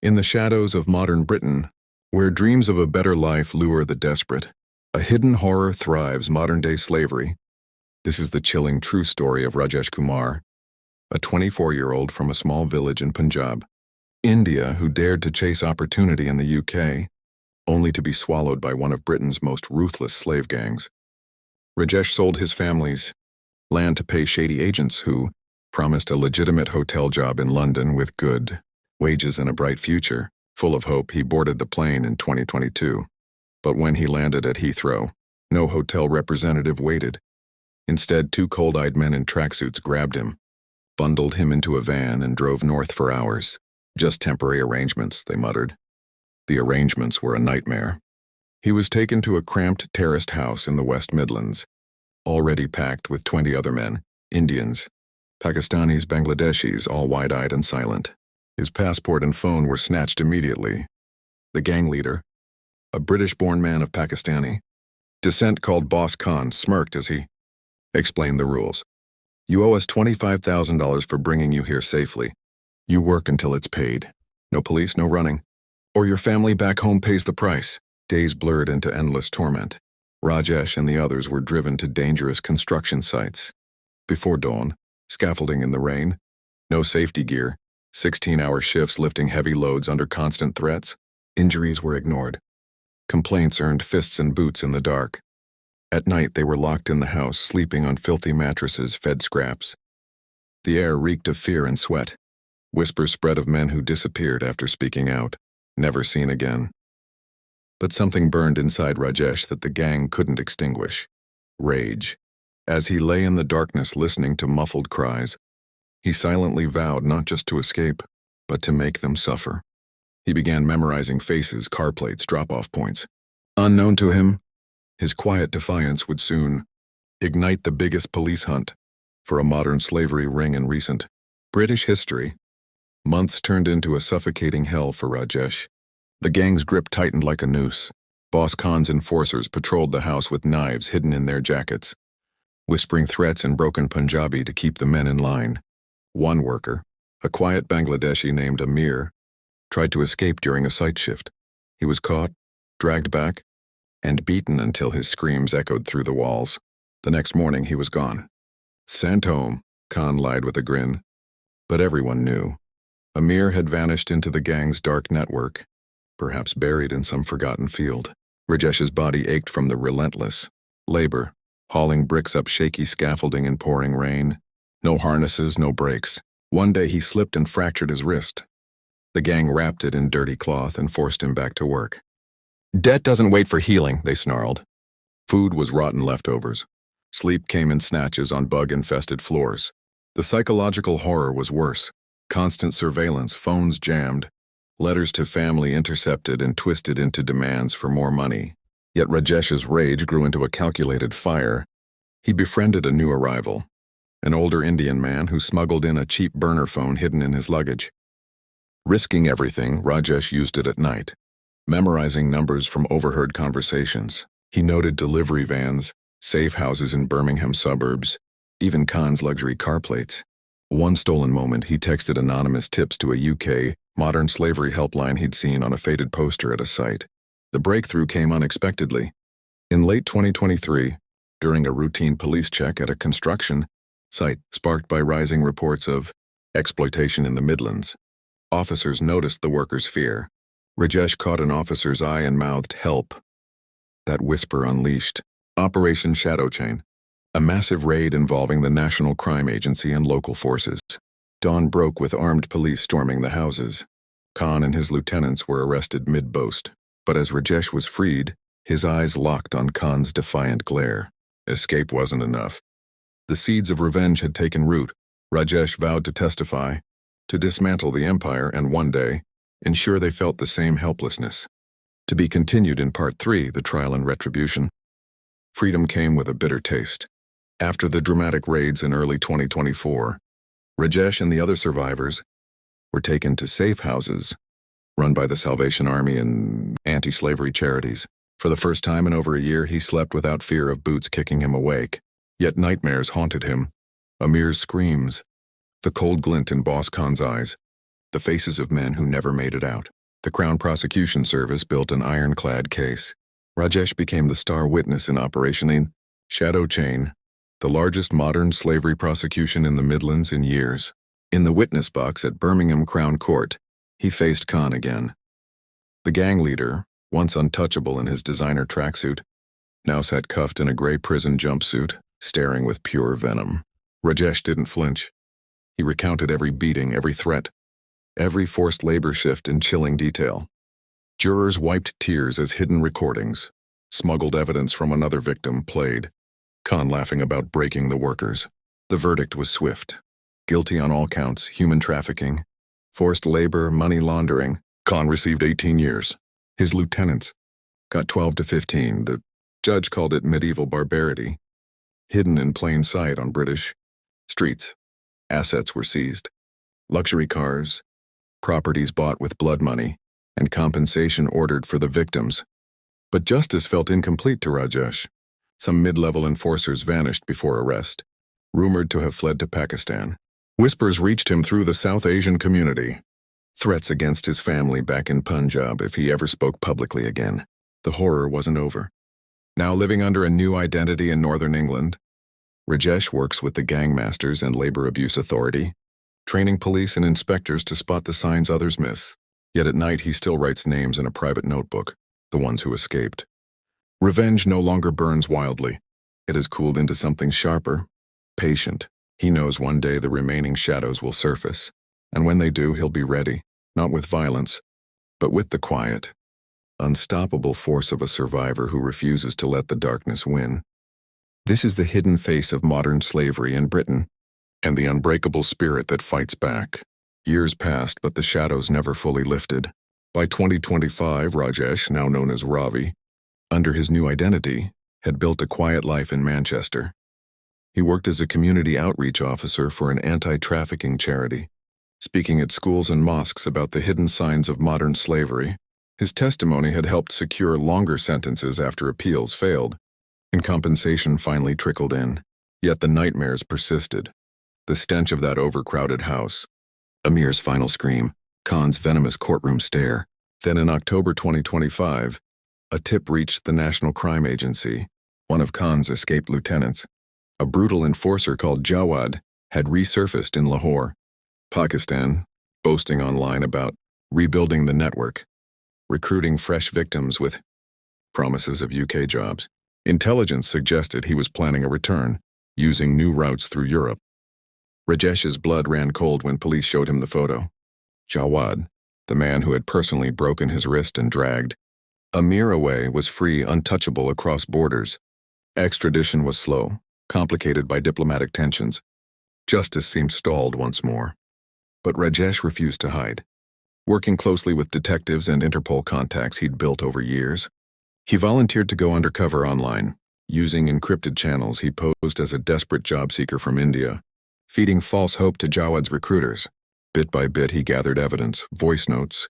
In the shadows of modern Britain, where dreams of a better life lure the desperate, a hidden horror thrives: modern-day slavery. This is the chilling true story of Rajesh Kumar, a 24-year-old from a small village in Punjab, India, who dared to chase opportunity in the UK, only to be swallowed by one of Britain's most ruthless slave gangs. Rajesh sold his family's land to pay shady agents who promised a legitimate hotel job in London with good wages and a bright future. Full of hope, he boarded the plane in 2022. But when he landed at Heathrow, no hotel representative waited. Instead, two cold-eyed men in tracksuits grabbed him, bundled him into a van, and drove north for hours. "Just temporary arrangements," they muttered. The arrangements were a nightmare. He was taken to a cramped, terraced house in the West Midlands, already packed with 20 other men, Indians, Pakistanis, Bangladeshis, all wide-eyed and silent. His passport and phone were snatched immediately. The gang leader, a British-born man of Pakistani descent called Boss Khan, smirked as he explained the rules. "You owe us $25,000 for bringing you here safely. You work until it's paid. No police, no running. Or your family back home pays the price." Days blurred into endless torment. Rajesh and the others were driven to dangerous construction sites. Before dawn, scaffolding in the rain, no safety gear, 16-hour shifts lifting heavy loads under constant threats. Injuries were ignored. Complaints earned fists and boots in the dark. At night, they were locked in the house, sleeping on filthy mattresses, fed scraps. The air reeked of fear and sweat. Whispers spread of men who disappeared after speaking out, never seen again. But something burned inside Rajesh that the gang couldn't extinguish: rage. As he lay in the darkness listening to muffled cries, he silently vowed not just to escape, but to make them suffer. He began memorizing faces, car plates, drop-off points. Unknown to him, his quiet defiance would soon ignite the biggest police hunt for a modern slavery ring in recent British history. Months turned into a suffocating hell for Rajesh. The gang's grip tightened like a noose. Boss Khan's enforcers patrolled the house with knives hidden in their jackets, whispering threats in broken Punjabi to keep the men in line. One worker, a quiet Bangladeshi named Amir, tried to escape during a sight shift. He was caught, dragged back, and beaten until his screams echoed through the walls. The next morning he was gone. "Sent home," Khan lied with a grin. But everyone knew. Amir had vanished into the gang's dark network, perhaps buried in some forgotten field. Rajesh's body ached from the relentless labor, hauling bricks up shaky scaffolding in pouring rain. No harnesses, no brakes. One day he slipped and fractured his wrist. The gang wrapped it in dirty cloth and forced him back to work. "Debt doesn't wait for healing," they snarled. Food was rotten leftovers. Sleep came in snatches on bug-infested floors. The psychological horror was worse. Constant surveillance, phones jammed, letters to family intercepted and twisted into demands for more money. Yet Rajesh's rage grew into a calculated fire. He befriended a new arrival, an older Indian man who smuggled in a cheap burner phone hidden in his luggage. Risking everything, Rajesh used it at night, memorizing numbers from overheard conversations. He noted delivery vans, safe houses in Birmingham suburbs, even Khan's luxury car plates. One stolen moment, he texted anonymous tips to a UK modern slavery helpline he'd seen on a faded poster at a site. The breakthrough came unexpectedly. In late 2023, during a routine police check at a construction site sparked by rising reports of exploitation in the Midlands, officers noticed the workers' fear. Rajesh caught an officer's eye and mouthed, "Help." That whisper unleashed Operation Shadow Chain, a massive raid involving the National Crime Agency and local forces. Dawn broke with armed police storming the houses. Khan and his lieutenants were arrested mid-boast. But as Rajesh was freed, his eyes locked on Khan's defiant glare. Escape wasn't enough. The seeds of revenge had taken root. Rajesh vowed to testify, to dismantle the empire, and one day ensure they felt the same helplessness. To be continued in Part 3, The Trial and Retribution. Freedom came with a bitter taste. After the dramatic raids in early 2024, Rajesh and the other survivors were taken to safe houses run by the Salvation Army and anti-slavery charities. For the first time in over a year, he slept without fear of boots kicking him awake. Yet nightmares haunted him. Amir's screams, the cold glint in Boss Khan's eyes, the faces of men who never made it out. The Crown Prosecution Service built an ironclad case. Rajesh became the star witness in Operation Shadow Chain, the largest modern slavery prosecution in the Midlands in years. In the witness box at Birmingham Crown Court, he faced Khan again. The gang leader, once untouchable in his designer tracksuit, now sat cuffed in a gray prison jumpsuit, staring with pure venom. Rajesh didn't flinch. He recounted every beating, every threat, every forced labor shift in chilling detail. Jurors wiped tears as hidden recordings, smuggled evidence from another victim played, Khan laughing about breaking the workers. The verdict was swift. Guilty on all counts: human trafficking, forced labor, money laundering. Khan received 18 years. His lieutenants got 12 to 15. The judge called it medieval barbarity. Hidden in plain sight on British streets. Assets were seized. Luxury cars, properties bought with blood money, and compensation ordered for the victims. But justice felt incomplete to Rajesh. Some mid-level enforcers vanished before arrest, rumored to have fled to Pakistan. Whispers reached him through the South Asian community. Threats against his family back in Punjab if he ever spoke publicly again. The horror wasn't over. Now living under a new identity in northern England, Rajesh works with the Gang Masters and Labor Abuse Authority, training police and inspectors to spot the signs others miss. Yet at night he still writes names in a private notebook, the ones who escaped. Revenge no longer burns wildly. It has cooled into something sharper, patient. He knows one day the remaining shadows will surface, and when they do, he'll be ready, not with violence, but with the quiet, unstoppable force of a survivor who refuses to let the darkness win. This is the hidden face of modern slavery in Britain, and the unbreakable spirit that fights back. Years passed, but the shadows never fully lifted. By 2025, Rajesh, now known as Ravi, under his new identity, had built a quiet life in Manchester. He worked as a community outreach officer for an anti-trafficking charity, speaking at schools and mosques about the hidden signs of modern slavery. His testimony had helped secure longer sentences after appeals failed, and compensation finally trickled in. Yet the nightmares persisted. The stench of that overcrowded house, Amir's final scream, Khan's venomous courtroom stare. Then in October 2025, a tip reached the National Crime Agency. One of Khan's escaped lieutenants, a brutal enforcer called Jawad, had resurfaced in Lahore, Pakistan, boasting online about rebuilding the network, recruiting fresh victims with promises of UK jobs. Intelligence suggested he was planning a return, using new routes through Europe. Rajesh's blood ran cold when police showed him the photo. Jawad, the man who had personally broken his wrist and dragged Amir away, was free, untouchable across borders. Extradition was slow, complicated by diplomatic tensions. Justice seemed stalled once more. But Rajesh refused to hide. Working closely with detectives and Interpol contacts he'd built over years, he volunteered to go undercover online. Using encrypted channels, he posed as a desperate job seeker from India, feeding false hope to Jawad's recruiters. Bit by bit, he gathered evidence, voice notes,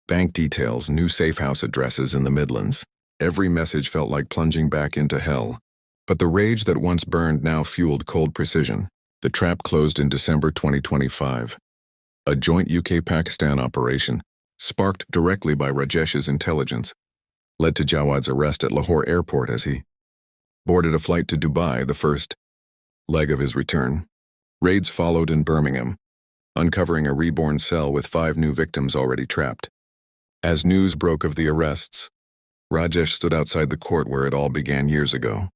bank details, new safe house addresses in the Midlands. Every message felt like plunging back into hell. But the rage that once burned now fueled cold precision. The trap closed in December 2025. A joint UK-Pakistan operation, sparked directly by Rajesh's intelligence, led to Jawad's arrest at Lahore Airport as he boarded a flight to Dubai, the first leg of his return. Raids followed in Birmingham, uncovering a reborn cell with 5 new victims already trapped. As news broke of the arrests, Rajesh stood outside the court where it all began years ago.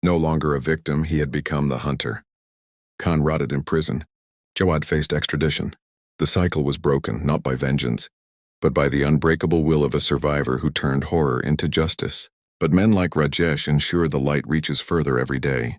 No longer a victim, he had become the hunter. Khan rotted in prison. Jawad faced extradition. The cycle was broken, not by vengeance, but by the unbreakable will of a survivor who turned horror into justice. But men like Rajesh ensure the light reaches further every day.